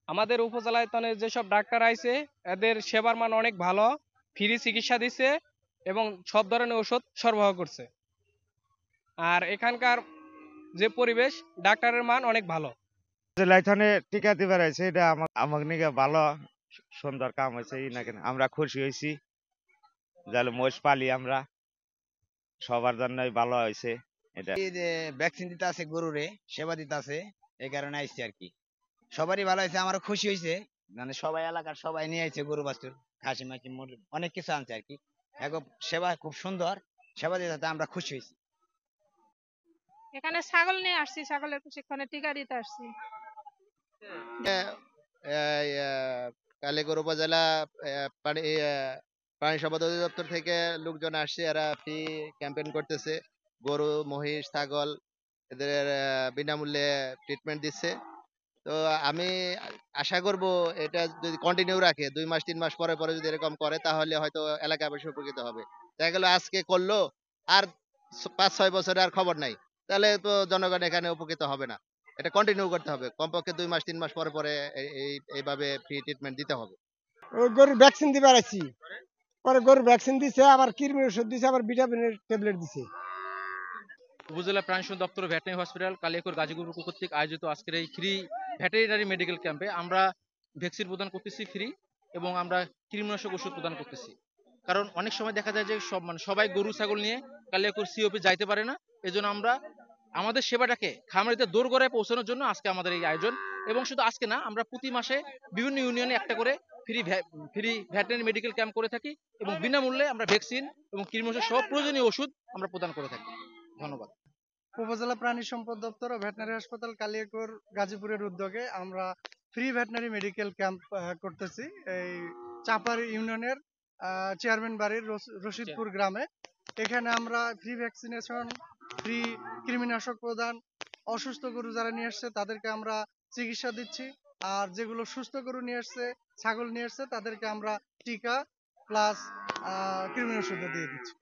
আমাদের উপজেলায় যেসব ডাক্তার আইছে এদের সেবার মান অনেক ভালো, ফ্রি চিকিৎসা দিচ্ছে এবং সব ধরনের ওষুধ সরবরাহ করছে। আর এখানকার যে পরিবেশ, ডাক্তারের মান অনেক ভালো। এখানে টিকা দিবার আছে, এটা আমার নিকে ভালো সুন্দর কাম হয়েছে। আমরা খুশি হয়েছি, যাহলে মোষ পালি আমরা, সবার জন্যই ভালো হয়েছে। এটা ভ্যাকসিন দিতে আছে, গরুরে সেবা দিতে আছে, এই কারণে আইছি আর কি। সবারই ভালো হয়েছে, আমারও খুশি হয়েছে। মানে সবাই এলাকার সবাই নিয়ে আইছে গরু বাছুর, খাসি মাছি অনেক কিছু আনছে আর কি। এখন সেবা খুব সুন্দর, সেবা দিতে আমরা খুশি হয়েছি। এখানে ছাগল নিয়ে আসছি, ছাগলের প্রশিক্ষণে টিকা দিতে আসছি। কালিয়াকৈর উপজেলা প্রাণী সম্পদ অধিদপ্তর থেকে লোকজন আসছে, এরা ফ্রি ক্যাম্পেইন করতেছে। গরু, মহিষ, ছাগল এদের বিনামূল্যে ট্রিটমেন্ট দিচ্ছে। তো আমি আশা করব এটা যদি কন্টিনিউ রাখে, 2 মাস 3 মাস পরে পরে যদি এরকম করে, তাহলে হয়তো এলাকাবাসী উপকৃত হবে। দেখা গেল আজকে করলো, আর 5-6 বছরে আর খবর নাই, তাহলে তো জনগণ এখানে উপকৃত হবে না। এটা কন্টিনিউ করতে হবে, কমপক্ষে 2 মাস 3 মাস পরে পরে এইভাবে ফ্রি ট্রিটমেন্ট দিতে হবে। গরুর ভ্যাকসিন দিবার আছি, পরে গরুর ভ্যাকসিন দিছে, আবার কৃমির ওষুধ দিছে, আবার ভিটামিনের ট্যাবলেট দিছে। উপজেলা প্রাণী সম্পদ দপ্তর ভেটেরিনারি হসপিটাল কালিয়াকৈর গাজীপুর কর্তৃক আয়োজিত আজকের এই ফ্রি ভেটেরিনারি মেডিকেল ক্যাম্পে আমরা ভ্যাকসিন প্রদান করতেছি ফ্রি, এবং আমরা কৃমিনাশক ওষুধ প্রদান করতেছি। কারণ অনেক সময় দেখা যায় যে সবাই গরু ছাগল নিয়ে কালিয়াকৈর সিওপি যাইতে পারে না। এজন্য আমরা আমাদের সেবাটাকে খামারিতে দোরগোড়ায় পৌঁছানোর জন্য আজকে আমাদের এই আয়োজন। এবং শুধু আজকে না, আমরা প্রতি মাসে বিভিন্ন ইউনিয়নে একটা করে ফ্রি ভেটেরিনারি মেডিকেল ক্যাম্প করে থাকি, এবং বিনামূল্যে আমরা ভ্যাকসিন এবং কৃমিনাশক সব প্রয়োজনীয় ওষুধ আমরা প্রদান করে থাকি। ধন্যবাদ। উপজেলা প্রাণী সম্পদ দপ্তর ও ভেটেরিনারি হাসপাতাল কালিয়াকৈর গাজীপুরের উদ্যোগে আমরা ফ্রি ভেটেরিনারি মেডিকেল ক্যাম্প করতেছি এই চাপার ইউনিয়নের চেয়ারম্যান বাড়ির রশিদপুর গ্রামে। এখানে আমরা ফ্রি ভ্যাকসিনেশন, ফ্রি কৃমিনাশক প্রদান, অসুস্থ গরু যারা নিয়ে আসছে তাদেরকে আমরা চিকিৎসা দিচ্ছি, আর যেগুলো সুস্থ গরু নিয়ে আসছে, ছাগল নিয়ে আসছে, তাদেরকে আমরা টিকা প্লাস কৃমিনাশক দিয়ে দিচ্ছি।